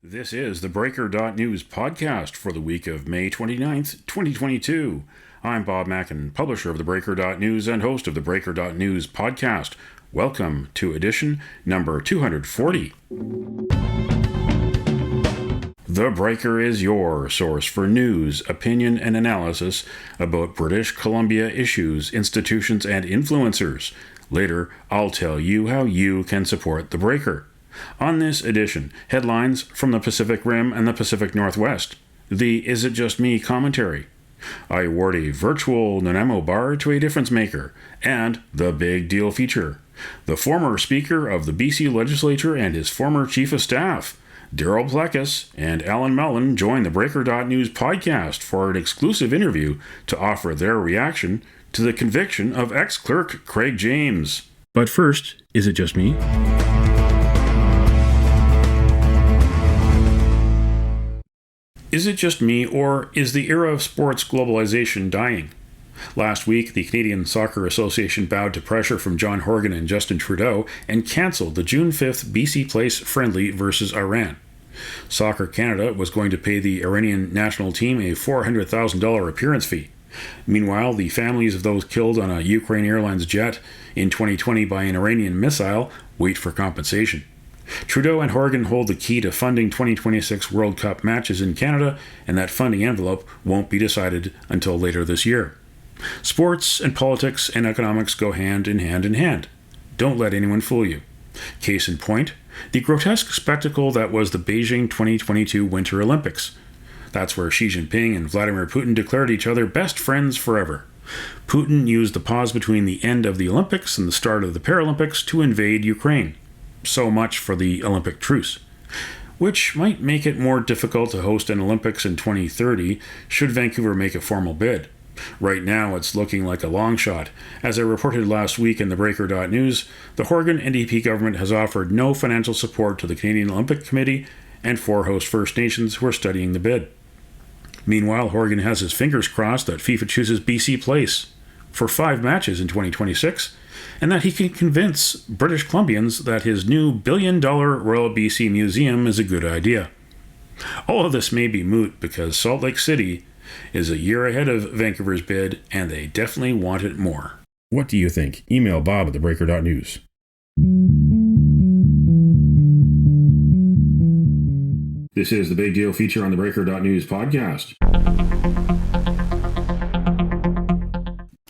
This is the theBreaker.news podcast for the week of May 29th, 2022. I'm Bob Mackin, publisher of theBreaker.news and host of the theBreaker.news podcast. Welcome to edition number 240. The Breaker is your source for news, opinion, and analysis about British Columbia issues, institutions, and influencers. Later, I'll tell you how you can support The Breaker. On this edition, headlines from the Pacific Rim and the Pacific Northwest, the Is It Just Me commentary, I award a virtual Nanaimo bar to a difference maker, and the Big Deal feature. The former Speaker of the BC Legislature and his former Chief of Staff, Darryl Plecas, and Alan Mullen join the Breaker.news podcast for an exclusive interview to offer their reaction to the conviction of ex-Clerk Craig James. But first, is it just me? Is it just me, or is the era of sports globalization dying? Last week, the Canadian Soccer Association bowed to pressure from John Horgan and Justin Trudeau and cancelled the June 5th BC Place friendly versus Iran. Soccer Canada was going to pay the Iranian national team a $400,000 appearance fee. Meanwhile, the families of those killed on a Ukraine Airlines jet in 2020 by an Iranian missile wait for compensation. Trudeau and Horgan hold the key to funding 2026 World Cup matches in Canada, and that funding envelope won't be decided until later this year. Sports and politics and economics go hand in hand in hand. Don't let anyone fool you. Case in point, the grotesque spectacle that was the Beijing 2022 Winter Olympics. That's where Xi Jinping and Vladimir Putin declared each other best friends forever. Putin used the pause between the end of the Olympics and the start of the Paralympics to invade Ukraine. So much for the Olympic truce, which might make it more difficult to host an Olympics in 2030 should Vancouver make a formal bid. Right now, it's looking like a long shot. As I reported last week in the Breaker.news, the Horgan NDP government has offered no financial support to the Canadian Olympic Committee and 4 host First Nations who are studying the bid. Meanwhile, Horgan has his fingers crossed that FIFA chooses BC Place for 5 matches in 2026, and that he can convince British Columbians that his new $1 billion Royal BC Museum is a good idea. All of this may be moot because Salt Lake City is a year ahead of Vancouver's bid, and they definitely want it more. What do you think? Email Bob at theBreaker.news. This is the Big Deal feature on the Breaker.news podcast.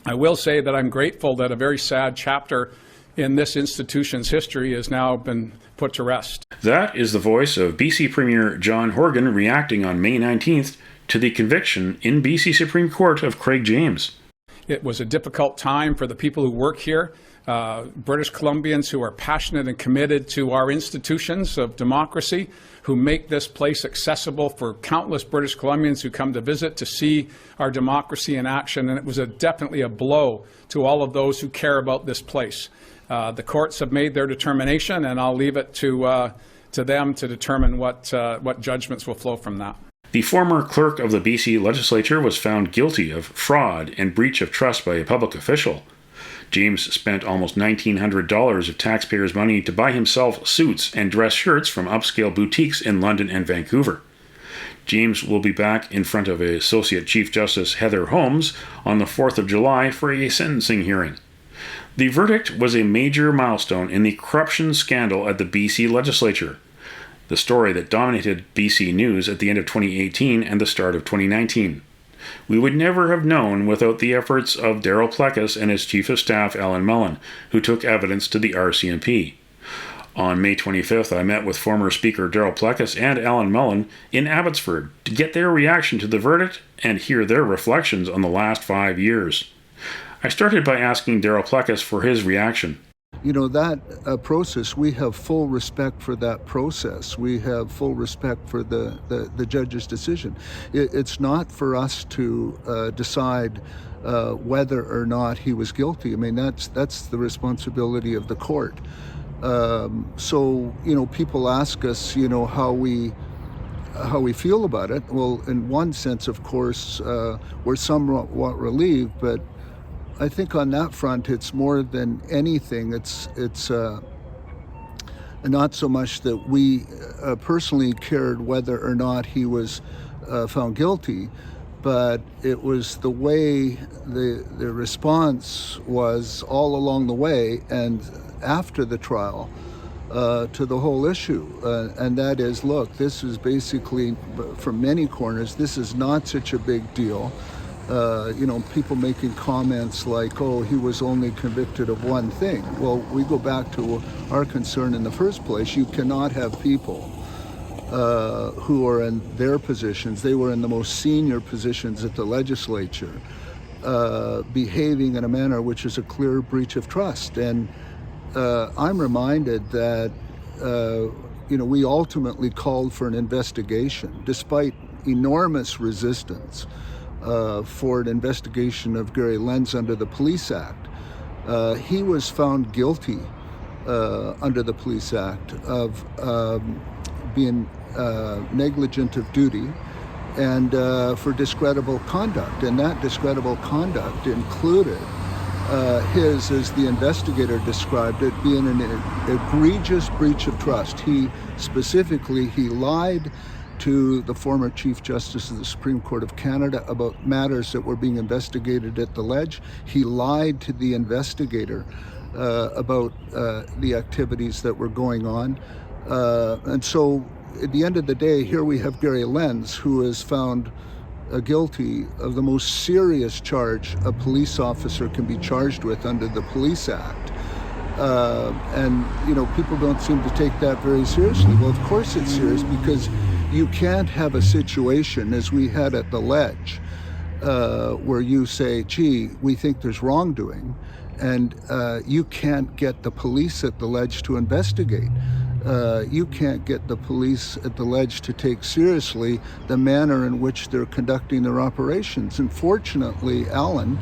I will say that I'm grateful that a very sad chapter in this institution's history has now been put to rest. That is the voice of BC Premier John Horgan reacting on May 19th to the conviction in BC Supreme Court of Craig James. It was a difficult time for the people who work here, British Columbians who are passionate and committed to our institutions of democracy, who make this place accessible for countless British Columbians who come to visit to see our democracy in action. And it was definitely a blow to all of those who care about this place. The courts have made their determination, and I'll leave it to them to determine what judgments will flow from that. The former clerk of the BC Legislature was found guilty of fraud and breach of trust by a public official. James spent almost $1,900 of taxpayers' money to buy himself suits and dress shirts from upscale boutiques in London and Vancouver. James will be back in front of Associate Chief Justice Heather Holmes on the 4th of July for a sentencing hearing. The verdict was a major milestone in the corruption scandal at the BC Legislature, the story that dominated BC News at the end of 2018 and the start of 2019. We would never have known without the efforts of Darryl Plecas and his Chief of Staff, Alan Mullen, who took evidence to the RCMP. On May 25th, I met with former Speaker Darryl Plecas and Alan Mullen in Abbotsford to get their reaction to the verdict and hear their reflections on the last 5 years. I started by asking Darryl Plecas for his reaction. You know, that process, we have full respect for that process. We have full respect for the judge's decision. It's not for us to decide whether or not he was guilty. I mean, that's the responsibility of the court. So, you know, people ask us, you know, how we feel about it. Well, in one sense, of course, we're somewhat relieved, but I think on that front, it's more than anything, it's not so much that we personally cared whether or not he was found guilty, but it was the way the response was all along the way and after the trial to the whole issue. And that is, look, this is basically, from many corners, this is not such a big deal. People making comments like, oh, he was only convicted of one thing. Well, we go back to our concern in the first place. You cannot have people who are in their positions, they were in the most senior positions at the legislature, behaving in a manner which is a clear breach of trust. And I'm reminded that, we ultimately called for an investigation, despite enormous resistance for an investigation of Gary Lenz under the Police Act. He was found guilty under the Police Act of being negligent of duty and for discreditable conduct. And that discreditable conduct included his, as the investigator described it, being an egregious breach of trust. He lied to the former Chief Justice of the Supreme Court of Canada about matters that were being investigated at the Ledge. He lied to the investigator about the activities that were going on. And so at the end of the day, here we have Gary Lenz, who is found guilty of the most serious charge a police officer can be charged with under the Police Act. And people don't seem to take that very seriously. Well, of course it's serious, because you can't have a situation as we had at the Ledge where you say, gee, we think there's wrongdoing, and you can't get the police at the Ledge to investigate. You can't get the police at the Ledge to take seriously the manner in which they're conducting their operations. And fortunately, Alan,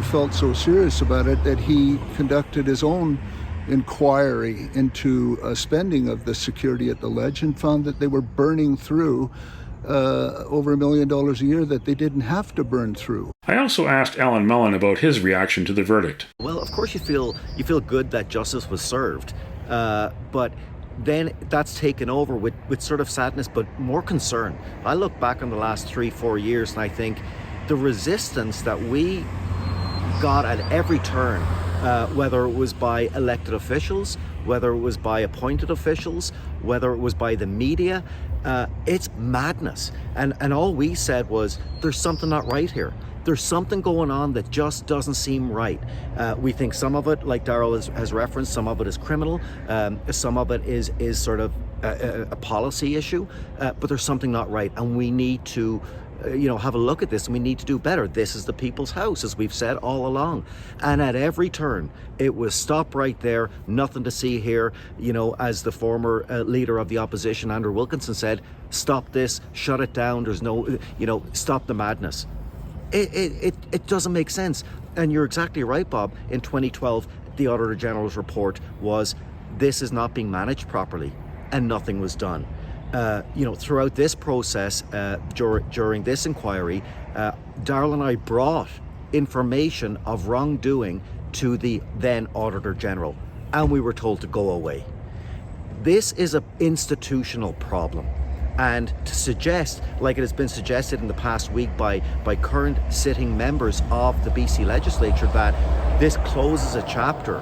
felt so serious about it that he conducted his own inquiry into spending of the security at the Ledge and found that they were burning through over $1 million a year that they didn't have to burn through. I also asked Alan Mullen about his reaction to the verdict. Well, of course you feel good that justice was served, but then that's taken over with sort of sadness, but more concern. I look back on the last 3-4 years and I think the resistance that we got at every turn, whether it was by elected officials, whether it was by appointed officials, whether it was by the media, it's madness. And all we said was, there's something not right here. There's something going on that just doesn't seem right. We think some of it, like Darryl has referenced, some of it is criminal, some of it is sort of a policy issue, but there's something not right, and we need to have a look at this, and we need to do better. This is the people's house, as we've said all along. And at every turn, it was stop right there, nothing to see here. As the former leader of the opposition, Andrew Wilkinson, said, stop this, shut it down, there's no, stop the madness. It doesn't make sense. And you're exactly right, Bob. In 2012, the Auditor General's report was, this is not being managed properly, and nothing was done. Throughout this process, during this inquiry, Darryl and I brought information of wrongdoing to the then Auditor General, and we were told to go away. This is an institutional problem. And to suggest, like it has been suggested in the past week by current sitting members of the BC Legislature, that this closes a chapter,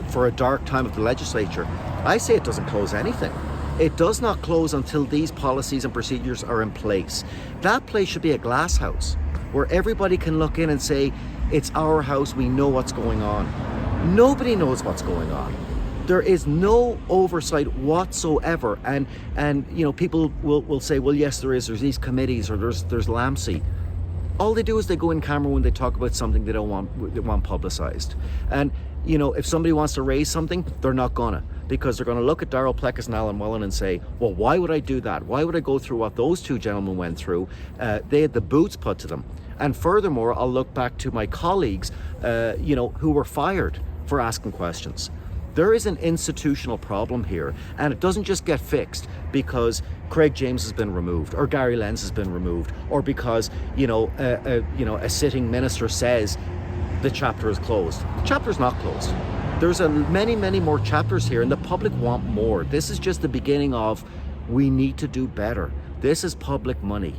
for a dark time of the Legislature, I say it doesn't close anything. It does not close until these policies and procedures are in place. That place should be a glass house where everybody can look in and say, it's our house, we know what's going on. Nobody knows what's going on. There is no oversight whatsoever, and people will say, well, yes, there's these committees, or there's LAMC. All they do is they go in camera when they talk about something they want publicized. And if somebody wants to raise something, they're not gonna, because they're gonna look at Darryl Plecas and Alan Mullen and say, well, why would I do that? Why would I go through what those two gentlemen went through? They had the boots put to them. And furthermore, I'll look back to my colleagues, who were fired for asking questions. There is an institutional problem here, and it doesn't just get fixed because Craig James has been removed, or Gary Lenz has been removed, or because a sitting minister says the chapter is closed. The chapter is not closed. There's many more chapters here, and the public want more. This is just the beginning of, we need to do better. This is public money,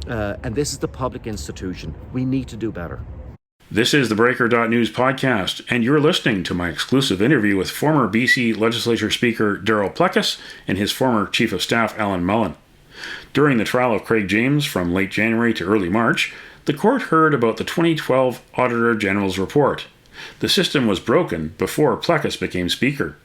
and this is the public institution. We need to do better. This is the theBreaker.news podcast, and you're listening to my exclusive interview with former BC Legislature Speaker Darryl Plecas and his former Chief of Staff Alan Mullen. During the trial of Craig James from late January to early March, the court heard about the 2012 Auditor General's report. The system was broken before Plecas became Speaker.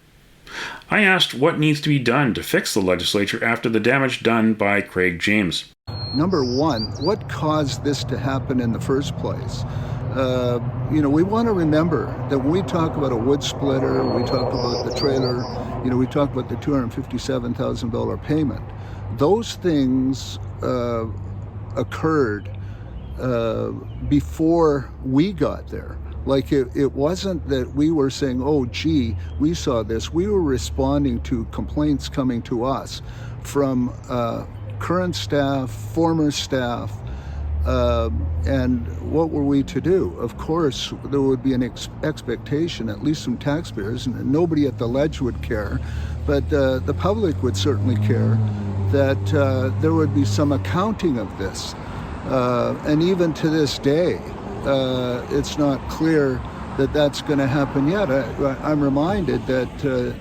I asked what needs to be done to fix the legislature after the damage done by Craig James. Number one, what caused this to happen in the first place? We want to remember that when we talk about a wood splitter, we talk about the trailer, we talk about the $257,000 payment. Those things occurred before we got there. Like it wasn't that we were saying, oh, gee, we saw this. We were responding to complaints coming to us from current staff, former staff, and what were we to do? Of course, there would be an expectation, at least from taxpayers, and nobody at the ledge would care, but the public would certainly care, that there would be some accounting of this. And even to this day, it's not clear that that's going to happen yet. I'm reminded that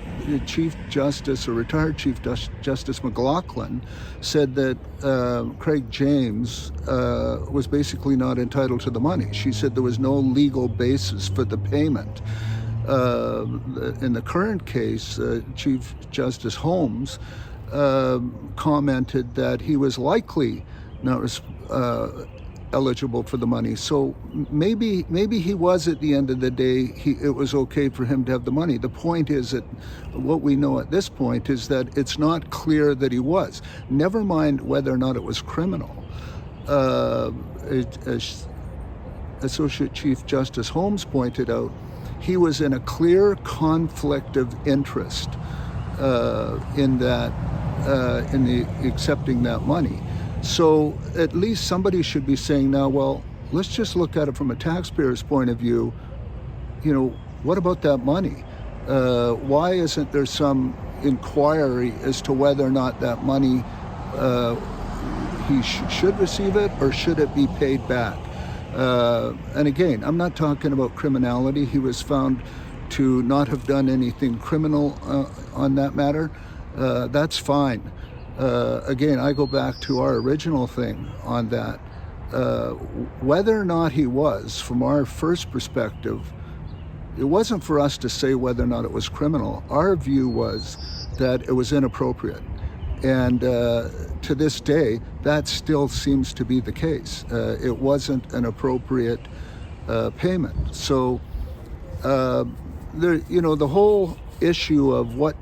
Chief Justice, or retired Chief Justice McLaughlin, said that Craig James was basically not entitled to the money. She said there was no legal basis for the payment. In the current case, Chief Justice Holmes commented that he was likely not eligible for the money. So maybe he was, at the end of the day, it was okay for him to have the money. The point is that what we know at this point is that it's not clear that he was. Never mind whether or not it was criminal. As Associate Chief Justice Holmes pointed out, he was in a clear conflict of interest in the accepting that money. So at least somebody should be saying now, well, let's just look at it from a taxpayer's point of view. What about that money? Why isn't there some inquiry as to whether or not that money, he should receive it, or should it be paid back? And again, I'm not talking about criminality. He was found to not have done anything criminal on that matter. That's fine. Again, I go back to our original thing on that. Whether or not he was, from our first perspective, it wasn't for us to say whether or not it was criminal. Our view was that it was inappropriate. And to this day, that still seems to be the case. It wasn't an appropriate payment. So, the whole issue of what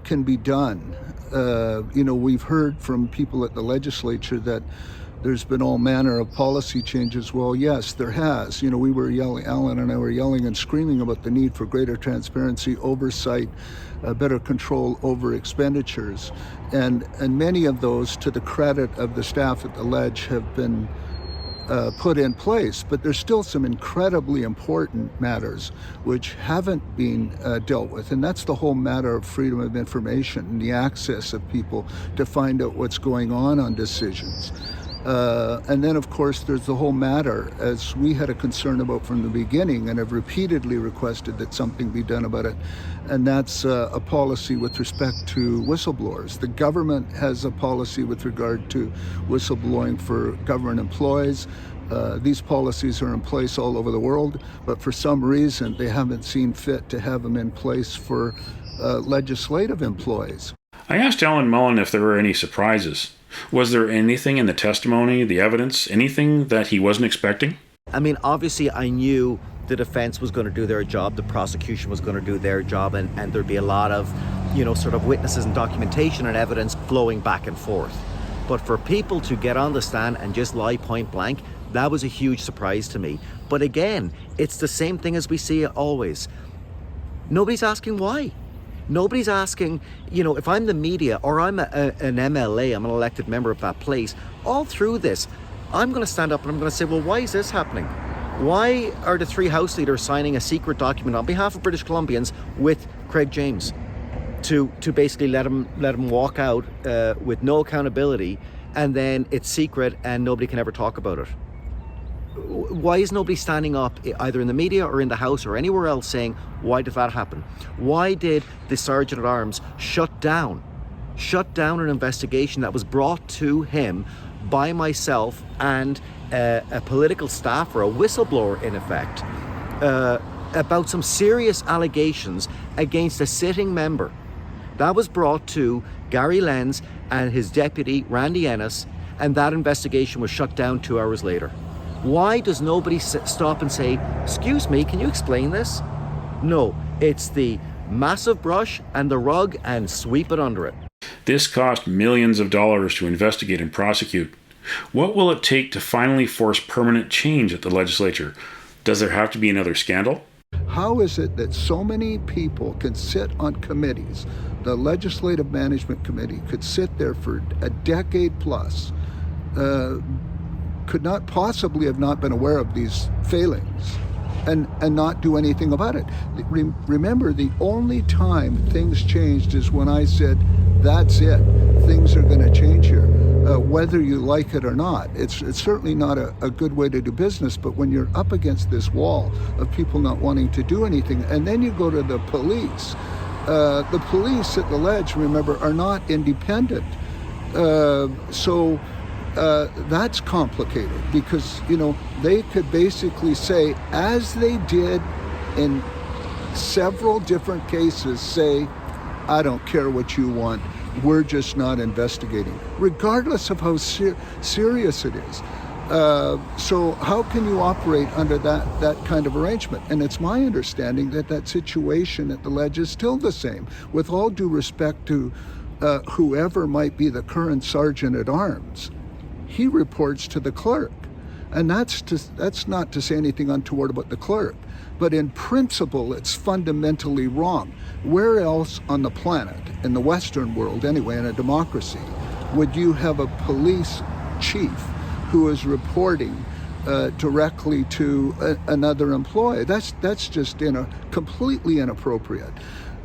can be done. We've heard from people at the legislature that there's been all manner of policy changes. Well, yes, there has. We were yelling, Alan and I were yelling and screaming about the need for greater transparency, oversight, better control over expenditures. And many of those, to the credit of the staff at the Ledge, have been put in place, but there's still some incredibly important matters which haven't been dealt with, and that's the whole matter of freedom of information and the access of people to find out what's going on decisions. And then, of course, there's the whole matter, as we had a concern about from the beginning and have repeatedly requested that something be done about it, and that's a policy with respect to whistleblowers. The government has a policy with regard to whistleblowing for government employees. These policies are in place all over the world, but for some reason they haven't seen fit to have them in place for legislative employees. I asked Alan Mullen if there were any surprises. Was there anything in the testimony, the evidence, anything that he wasn't expecting? I mean, obviously I knew the defense was going to do their job, the prosecution was going to do their job, and there'd be a lot of, sort of witnesses and documentation and evidence flowing back and forth. But for people to get on the stand and just lie point blank, that was a huge surprise to me. But again, it's the same thing as we see always. Nobody's asking why. Nobody's asking, if I'm the media or I'm an MLA, I'm an elected member of that place, all through this, I'm going to stand up and I'm going to say, well, why is this happening? Why are the three House leaders signing a secret document on behalf of British Columbians with Craig James to basically let him walk out with no accountability, and then it's secret and nobody can ever talk about it? Why is nobody standing up either in the media or in the House or anywhere else saying, why did that happen? Why did the Sergeant at Arms shut down an investigation that was brought to him by myself and a political staffer, a whistleblower in effect, about some serious allegations against a sitting member? That was brought to Gary Lenz and his deputy, Randy Ennis, and that investigation was shut down 2 hours later. Why does nobody stop and say, excuse me, can you explain this? No, it's the massive brush and the rug and sweep it under it. This cost millions of dollars to investigate and prosecute. What will it take to finally force permanent change at the legislature? Does there have to be another scandal? How is it that so many people can sit on committees? The Legislative Management Committee could sit there for a decade plus, could not possibly have not been aware of these failings and not do anything about it. Remember, the only time things changed is when I said, that's it, things are going to change here, whether you like it or not. It's certainly not a good way to do business, but when you're up against this wall of people not wanting to do anything, and then you go to the police at the Ledge, remember, are not independent. So that's complicated because, they could basically say, as they did in several different cases, say, I don't care what you want, we're just not investigating, regardless of how serious it is. So how can you operate under that kind of arrangement? And it's my understanding that situation at the Ledge is still the same, with all due respect to whoever might be the current Sergeant at Arms. He reports to the Clerk. And that's not to say anything untoward about the Clerk, but in principle, it's fundamentally wrong. Where else on the planet, in the Western world anyway, in a democracy, would you have a police chief who is reporting directly to another employee? That's just completely inappropriate.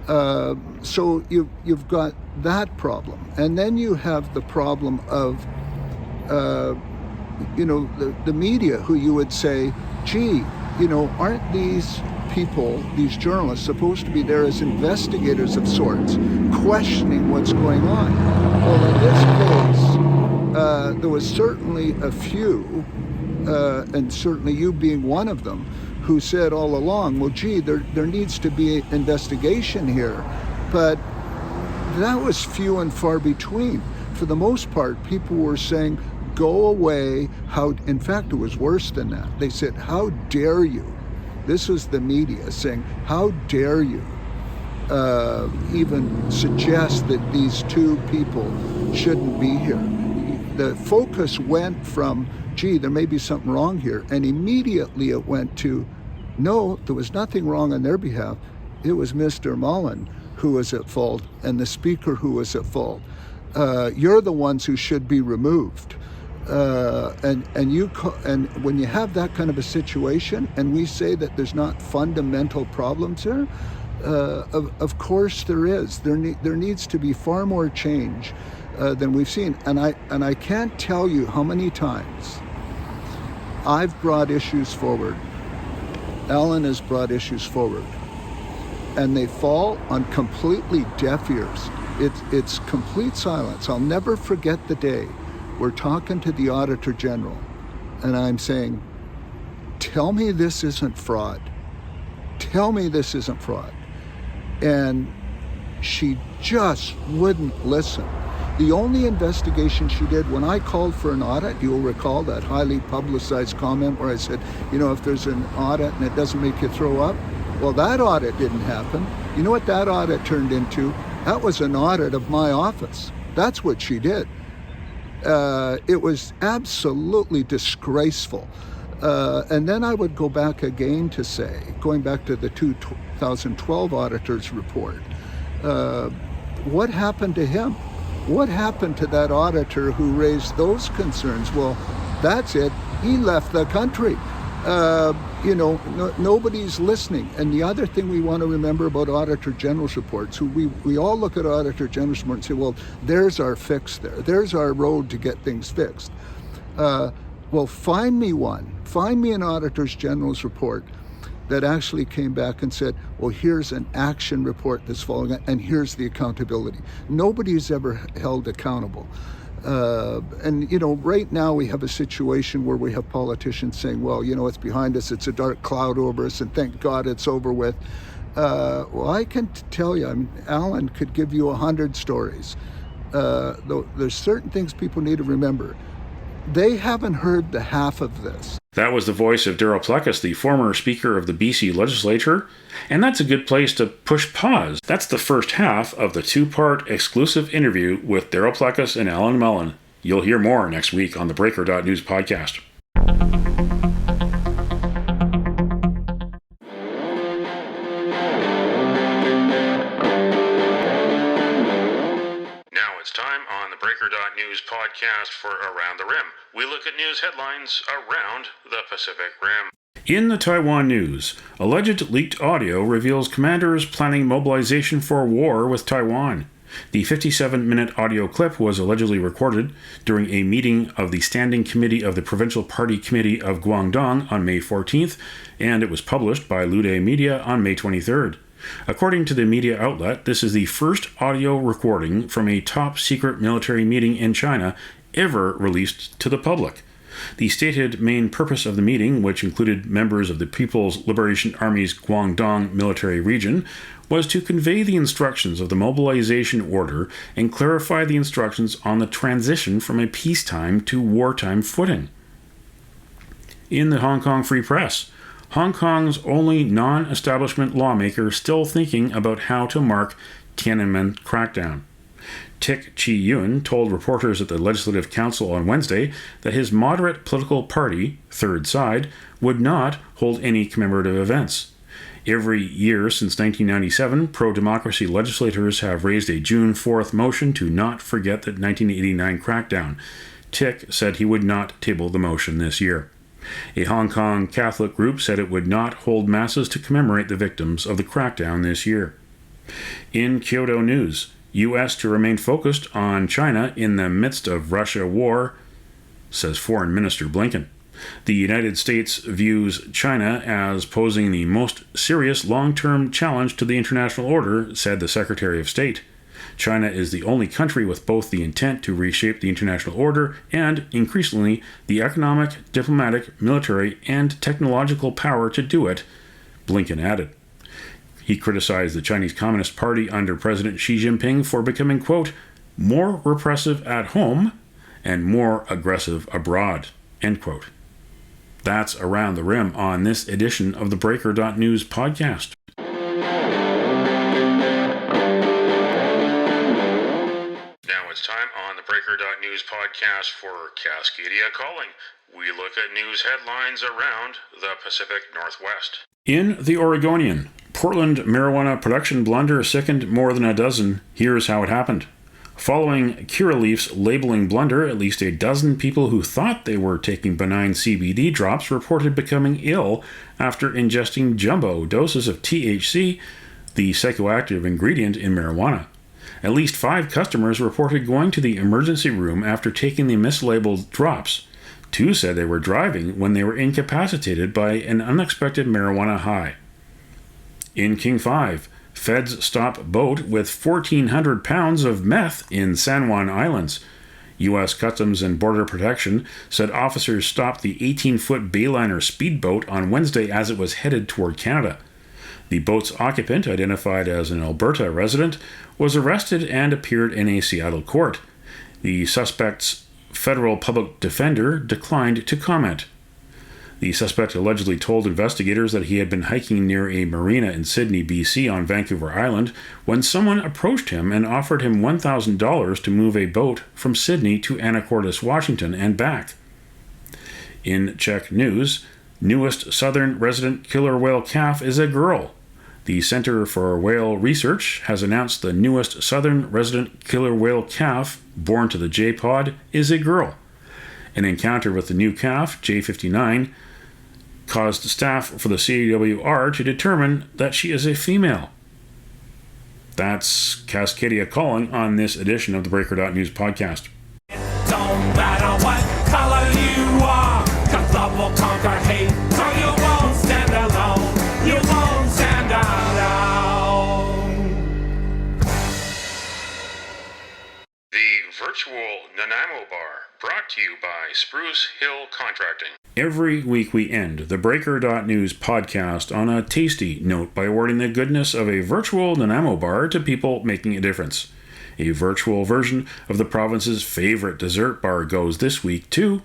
So you've got that problem, and then you have the problem of the media, who you would say, gee, aren't these people, these journalists, supposed to be there as investigators of sorts, questioning what's going on? Well, in this case, there was certainly a few, and certainly you being one of them, who said all along, well, gee, there needs to be an investigation here. But that was few and far between. For the most part, people were saying, go away. In fact, it was worse than that. They said, how dare you? This was the media saying, how dare you even suggest that these two people shouldn't be here? The focus went from, gee, there may be something wrong here, and immediately it went to, no, there was nothing wrong on their behalf. It was Mr. Mullen who was at fault and the Speaker who was at fault. You're the ones who should be removed. And when you have that kind of a situation, and we say that there's not fundamental problems here, of course there is. There needs to be far more change than we've seen. And I can't tell you how many times I've brought issues forward. Alan has brought issues forward, and they fall on completely deaf ears. It's complete silence. I'll never forget the day we're talking to the Auditor General, and I'm saying, tell me this isn't fraud. Tell me this isn't fraud. And she just wouldn't listen. The only investigation she did, when I called for an audit, you'll recall that highly publicized comment where I said, if there's an audit and it doesn't make you throw up, well, that audit didn't happen. You know what that audit turned into? That was an audit of my office. That's what she did. It was absolutely disgraceful. And then I would go back again to say, going back to the 2012 auditor's report, what happened to him? What happened to that auditor who raised those concerns? Well, that's it. He left the country. Nobody's listening. And the other thing we want to remember about Auditor General's reports, we all look at Auditor General's report and say, well, there's our fix there. There's our road to get things fixed. Well, find me an Auditor General's report that actually came back and said, well, here's an action report that's following it, and here's the accountability. Nobody's ever held accountable. Right now we have a situation where we have politicians saying, well, it's behind us, it's a dark cloud over us, and thank God it's over with. Well, I can tell you, Alan could give you 100 stories. Though there's certain things people need to remember. They haven't heard the half of this. That was the voice of Darryl Plecas, the former Speaker of the BC Legislature, and that's a good place to push pause. That's the first half of the two-part exclusive interview with Darryl Plecas and Alan Mullen. You'll hear more next week on the theBreaker.news podcast. It's time on the Breaker.news podcast for Around the Rim. We look at news headlines around the Pacific Rim. In the Taiwan news, alleged leaked audio reveals commanders planning mobilization for war with Taiwan. The 57-minute audio clip was allegedly recorded during a meeting of the Standing Committee of the Provincial Party Committee of Guangdong on May 14th, and it was published by Lude Media on May 23rd. According to the media outlet, this is the first audio recording from a top-secret military meeting in China ever released to the public. The stated main purpose of the meeting, which included members of the People's Liberation Army's Guangdong military region, was to convey the instructions of the mobilization order and clarify the instructions on the transition from a peacetime to wartime footing. In the Hong Kong Free Press, Hong Kong's only non-establishment lawmaker still thinking about how to mark Tiananmen crackdown. Tik Chi-yuen told reporters at the Legislative Council on Wednesday that his moderate political party, Third Side, would not hold any commemorative events. Every year since 1997, pro-democracy legislators have raised a June 4th motion to not forget the 1989 crackdown. Tik said he would not table the motion this year. A Hong Kong Catholic group said it would not hold masses to commemorate the victims of the crackdown this year. In Kyoto news, U.S. to remain focused on China in the midst of Russia war, says Foreign Minister Blinken. The United States views China as posing the most serious long-term challenge to the international order, said the Secretary of State. China is the only country with both the intent to reshape the international order and, increasingly, the economic, diplomatic, military, and technological power to do it, Blinken added. He criticized the Chinese Communist Party under President Xi Jinping for becoming, quote, more repressive at home and more aggressive abroad, end quote. That's Around the Rim on this edition of the Breaker.news podcast. It's time on the Breaker.news podcast for Cascadia Calling. We look at news headlines around the Pacific Northwest. In the Oregonian, Portland marijuana production blunder sickened more than a dozen. Here's how it happened. Following Curaleaf's labeling blunder, at least a dozen people who thought they were taking benign CBD drops reported becoming ill after ingesting jumbo doses of THC, the psychoactive ingredient in marijuana. At least 5 customers reported going to the emergency room after taking the mislabeled drops. 2 said they were driving when they were incapacitated by an unexpected marijuana high. In King 5, feds stop boat with 1,400 pounds of meth in San Juan Islands. U.S. Customs and Border Protection said officers stopped the 18-foot Bayliner speedboat on Wednesday as it was headed toward Canada. The boat's occupant, identified as an Alberta resident, was arrested and appeared in a Seattle court. The suspect's federal public defender declined to comment. The suspect allegedly told investigators that he had been hiking near a marina in Sydney, BC on Vancouver Island when someone approached him and offered him $1,000 to move a boat from Sydney to Anacortes, Washington, and back. In Czech news, newest southern resident killer whale calf is a girl. The Center for Whale Research has announced the newest southern resident killer whale calf, born to the J-pod, is a girl. An encounter with the new calf, J59, caused staff for the CWR to determine that she is a female. That's Cascadia calling on this edition of the Breaker.news podcast. Don't matter what color you are, 'cause love will conquer hate, so you won't stand alone, you won't stand alone. The virtual Nanaimo Bar, brought to you by Spruce Hill Contracting. Every week we end the Breaker.news podcast on a tasty note by awarding the goodness of a virtual Nanaimo bar to people making a difference. A virtual version of the province's favorite dessert bar goes this week to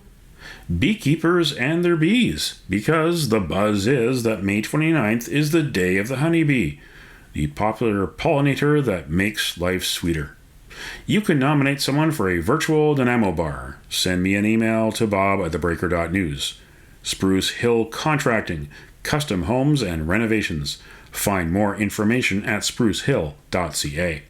beekeepers and their bees, because the buzz is that May 29th is the day of the honeybee, the popular pollinator that makes life sweeter. You can nominate someone for a virtual Nanaimo bar. Send me an email to Bob at theBreaker.news. Spruce Hill Contracting, custom homes and renovations. Find more information at sprucehill.ca.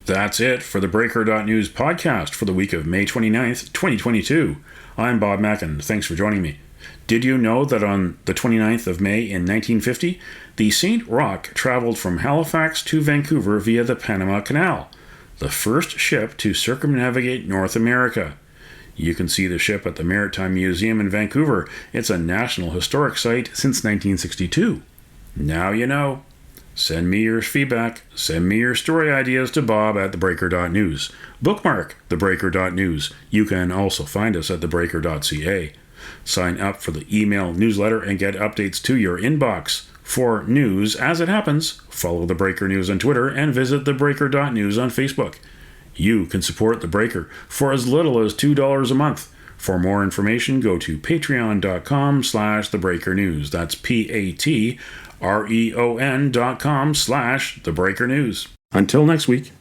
That's it for the Breaker.news podcast for the week of May 29th, 2022. I'm Bob Mackin. Thanks for joining me. Did you know that on the 29th of May in 1950, the St. Roch traveled from Halifax to Vancouver via the Panama Canal, the first ship to circumnavigate North America? You can see the ship at the Maritime Museum in Vancouver. It's a National Historic Site since 1962. Now you know. Send me your feedback. Send me your story ideas to Bob at theBreaker.news. Bookmark theBreaker.news. You can also find us at theBreaker.ca. Sign up for the email newsletter and get updates to your inbox. For news as it happens, follow The Breaker News on Twitter and visit theBreaker.news on Facebook. You can support The Breaker for as little as $2 a month. For more information, go to patreon.com/thebreakernews. That's patreon.com/thebreakernews. Until next week.